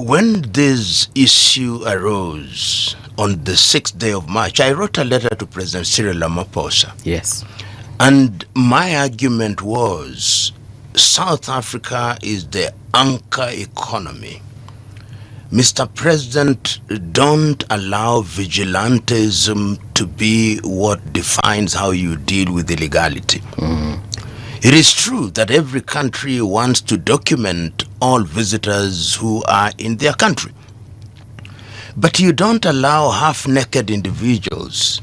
when this issue arose on the 6th day of March, I wrote a letter to President Cyril Ramaphosa. Yes. And my argument was South Africa is the anchor economy. Mr. President, don't allow vigilantism to be what defines how you deal with illegality. It is true that every country wants to document all visitors who are in their country. But you don't allow half-naked individuals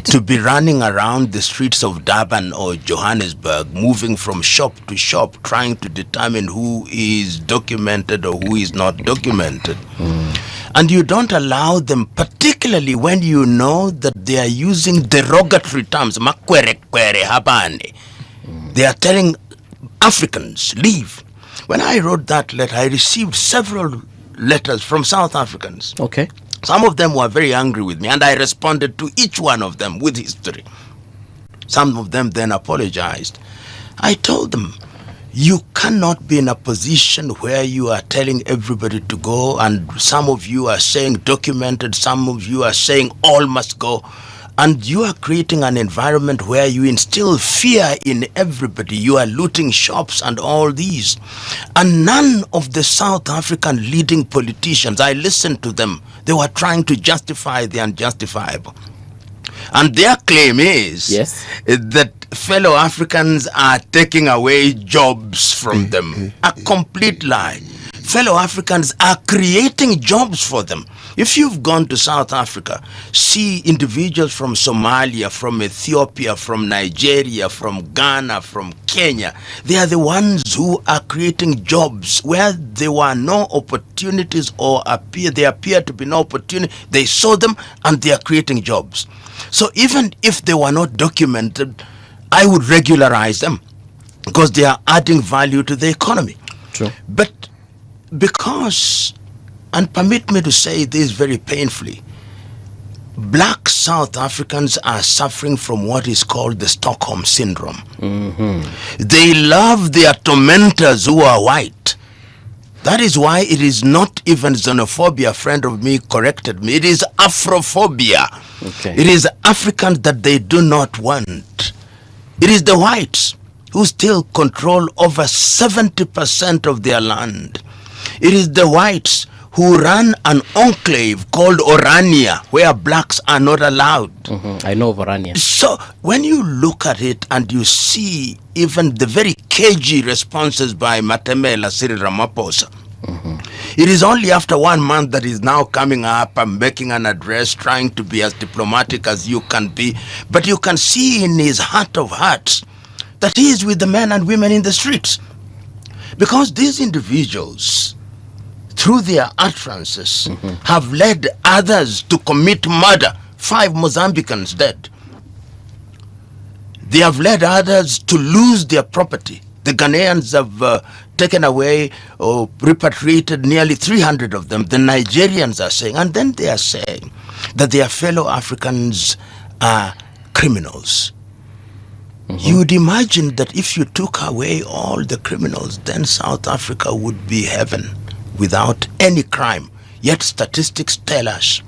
to be running around the streets of Durban or Johannesburg, moving from shop to shop, trying to determine who is documented or who is not documented. And you don't allow them, particularly when you know that they are using derogatory terms. Makwere kwere habane. They are telling Africans, leave. When I wrote that letter, I received several letters from South Africans. Okay. Some of them were very angry with me, and I responded to each one of them with history. Some of them then apologized. I told them, you cannot be in a position where you are telling everybody to go, and some of you are saying documented, some of you are saying all must go, and you are creating an environment where you instill fear in everybody. You are looting shops and all these. And none of the South African leading politicians, I listened to them, they were trying to justify the unjustifiable. And their claim is that fellow Africans are taking away jobs from them. A complete lie. Fellow Africans are creating jobs for them. If you've gone to South Africa, see individuals from Somalia, from Ethiopia, from Nigeria, from Ghana, from Kenya. They are the ones who are creating jobs where there were no opportunities or there appear to be no opportunity. They saw them and they are creating jobs. So even if they were not documented, I would regularize them because they are adding value to the economy. True. But because, and permit me to say this very painfully, black South Africans are suffering from what is called the Stockholm Syndrome. They love their tormentors who are white. That is why it is not even xenophobia. A friend of me corrected me. It is Afrophobia. It is Africans that they do not want. It is the whites who still control over 70% of their land. It is the whites who run an enclave called Orania, where blacks are not allowed. I know of Orania. So when you look at it and you see even the very cagey responses by Matamela Cyril Ramaphosa, it is only after 1 month that he's now coming up and making an address, trying to be as diplomatic as you can be. But you can see in his heart of hearts that he is with the men and women in the streets. Because these individuals, through their utterances, have led others to commit murder. 5 Mozambicans dead. They have led others to lose their property. The Ghanaians have taken away or repatriated nearly 300 of them. The Nigerians are saying, and then they are saying that their fellow Africans are criminals. You would imagine that if you took away all the criminals, then South Africa would be heaven without any crime. Yet statistics tell us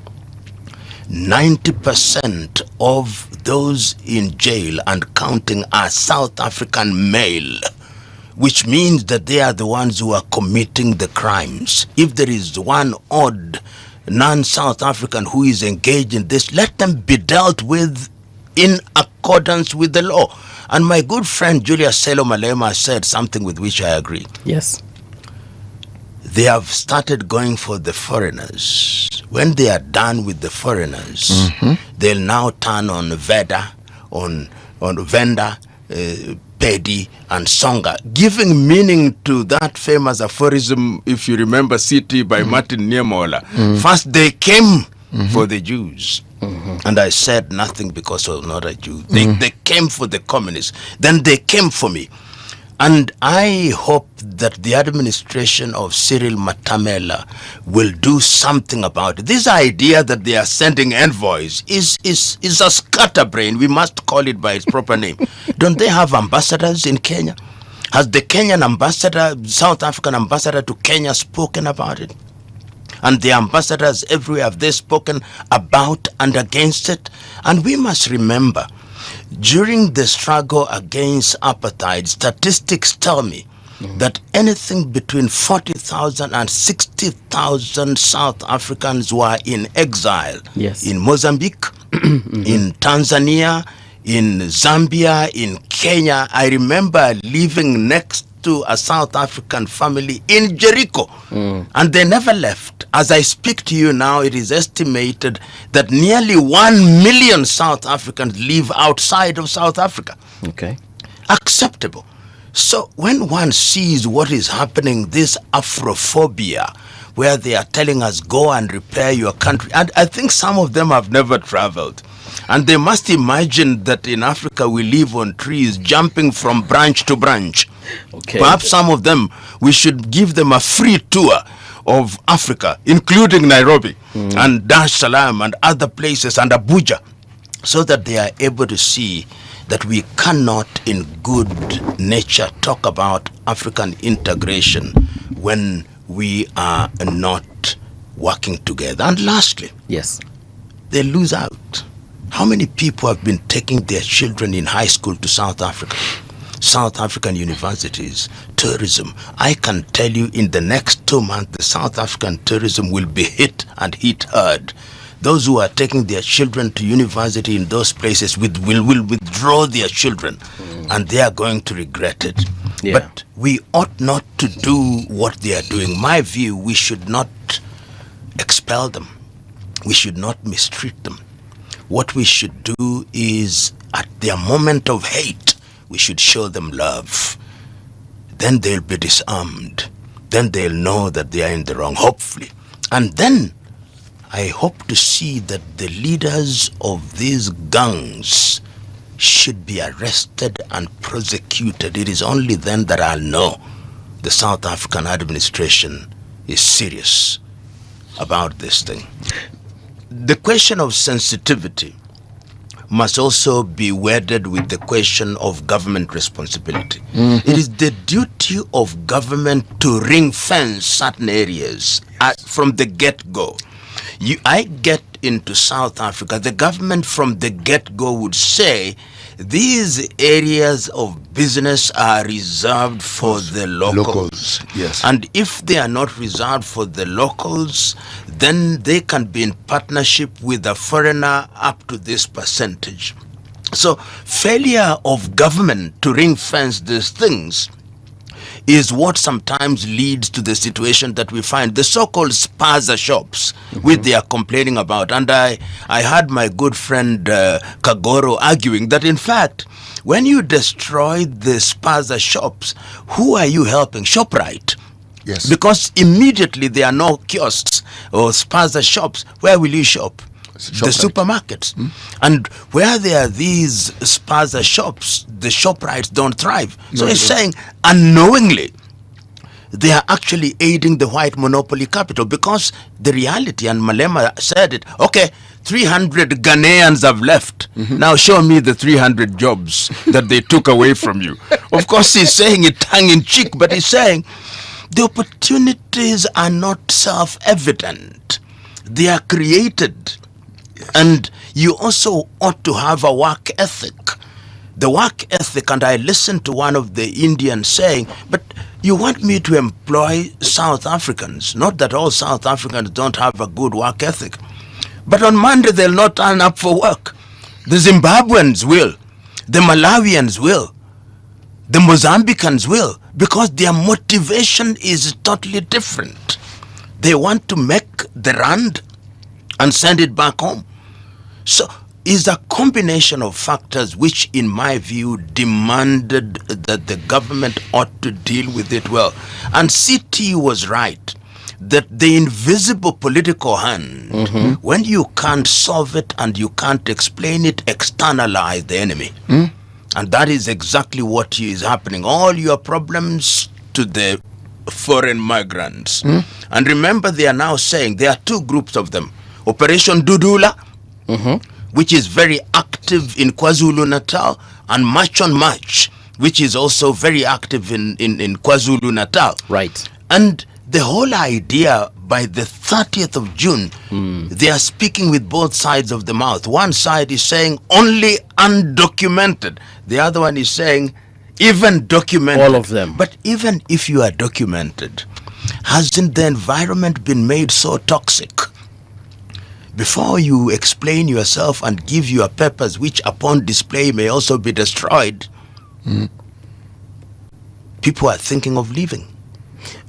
90% of those in jail and counting are South African male, which means that they are the ones who are committing the crimes. If there is one odd non-South African who is engaged in this, let them be dealt with in accordance with the law. And my good friend Julius Selo Malema said something with which I agree. Yes. They have started going for the foreigners. When they are done with the foreigners, they'll now turn on Veda, on Venda, Pedi, and Songa, giving meaning to that famous aphorism, if you remember, City by Martin Niemola. First they came for the Jews. And I said nothing because I was not a Jew. They came for the communists. Then they came for me. And I hope that the administration of Cyril Matamela will do something about it. This idea that they are sending envoys is a scatterbrain. We must call it by its proper name. Don't they have ambassadors in Kenya? Has the Kenyan ambassador, South African ambassador to Kenya spoken about it? and the ambassadors everywhere, have they spoken about and against it? And we must remember, during the struggle against apartheid, statistics tell me that anything between 40,000 and 60,000 South Africans were in exile. Yes. In Mozambique, in Tanzania, in Zambia, in Kenya. I remember living next to a South African family in Jericho, and they never left. As I speak to you now, it is estimated that nearly 1 million South Africans live outside of South Africa. Okay. Acceptable. So when one sees what is happening, this Afrophobia, where they are telling us, go and repair your country, and I think some of them have never traveled. And they must imagine that in Africa we live on trees, jumping from branch to branch. Okay. Perhaps some of them, we should give them a free tour of Africa, including Nairobi and Dar es Salaam and other places and Abuja, so that they are able to see that we cannot in good nature talk about African integration when we are not working together. And lastly, yes, they lose out. How many people have been taking their children in high school to South Africa? South African universities, tourism. I can tell you in the next 2 months, the South African tourism will be hit and hit hard. Those who are taking their children to university in those places will withdraw their children, and they are going to regret it. Yeah. But we ought not to do what they are doing. My view, we should not expel them. We should not mistreat them. What we should do is, at their moment of hate, we should show them love. Then they'll be disarmed. Then they'll know that they are in the wrong, hopefully. And then I hope to see that the leaders of these gangs should be arrested and prosecuted. It is only then that I'll know the South African administration is serious about this thing. The question of sensitivity must also be wedded with the question of government responsibility. It is the duty of government to ring fence certain areas from the get-go. I get into South Africa, the government from the get-go would say, these areas of business are reserved for the locals. Yes. And if they are not reserved for the locals, then they can be in partnership with a foreigner up to this percentage. So failure of government to ring fence these things is what sometimes leads to the situation that we find, the so-called spaza shops, which they are complaining about. And I heard my good friend Kagoro arguing that, in fact, when you destroy the spaza shops, who are you helping? ShopRite. Yes. Because immediately there are no kiosks or spaza shops. Where will you shop? The supermarkets. And where there are these spaza shops, the ShopRites don't thrive. So it's saying unknowingly they are actually aiding the white monopoly capital, because the reality, and Malema said it, okay, 300 Ghanaians have left. Now show me the 300 jobs that they took away from you. Of course, he's saying it tongue in cheek, but he's saying the opportunities are not self-evident. They are created. And you also ought to have a work ethic. The work ethic, and I listened to one of the Indians saying, but you want me to employ South Africans. Not that all South Africans don't have a good work ethic. But on Monday they'll not turn up for work. The Zimbabweans will. The Malawians will. The Mozambicans will. Because their motivation is totally different. They want to make the rand and send it back home. So it's a combination of factors which, in my view, demanded that the government ought to deal with it well. And CT was right, that the invisible political hand, when you can't solve it and you can't explain it, externalize the enemy. And that is exactly what is happening. All your problems to the foreign migrants. And remember, they are now saying there are two groups of them. Operation Dudula, which is very active in KwaZulu-Natal, and March on March, which is also very active in KwaZulu-Natal. Right. And the whole idea by the 30th of June, they are speaking with both sides of the mouth. One side is saying only undocumented. The other one is saying even documented. All of them. But even if you are documented, hasn't the environment been made so toxic? Before you explain yourself and give your papers, which upon display may also be destroyed, people are thinking of leaving.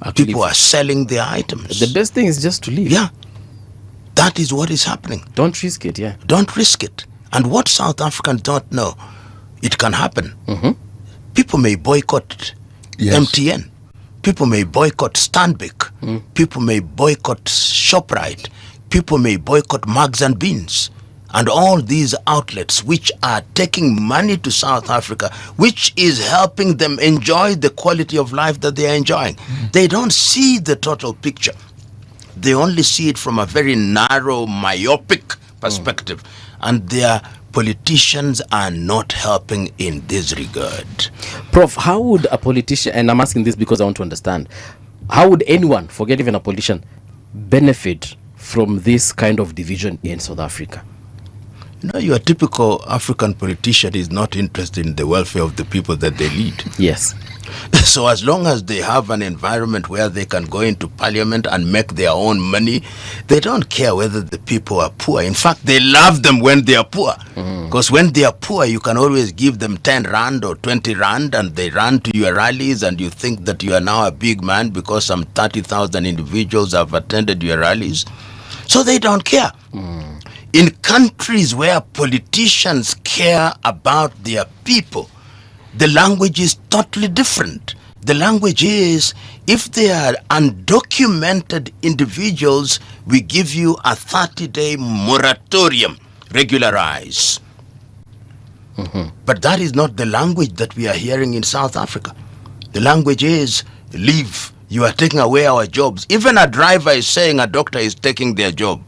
Actually, People are selling their items. the best thing is just to leave. Yeah. That is what is happening. Don't risk it, yeah. Don't risk it. And what South Africans don't know, it can happen. People may boycott MTN. People may boycott Stanbic. People may boycott ShopRite. People may boycott Marks and Beans. And all these outlets which are taking money to South Africa, which is helping them enjoy the quality of life that they are enjoying. They don't see the total picture. They only see it from a very narrow, myopic perspective. And their politicians are not helping in this regard. Prof, how would a politician, and I'm asking this because I want to understand, how would anyone, forget even a politician, benefit from this kind of division in South Africa? You know, your typical African politician is not interested in the welfare of the people that they lead. Yes. So as long as they have an environment where they can go into parliament and make their own money, they don't care whether the people are poor. In fact, they love them when they are poor. Because when they are poor, you can always give them 10 rand or 20 rand and they run to your rallies and you think that you are now a big man because some 30,000 individuals have attended your rallies. So they don't care. In countries where politicians care about their people, the language is totally different. The language is, if they are undocumented individuals, we give you a 30-day moratorium, regularize. But that is not the language that we are hearing in South Africa. The language is, leave, you are taking away our jobs. Even a driver is saying a doctor is taking their job.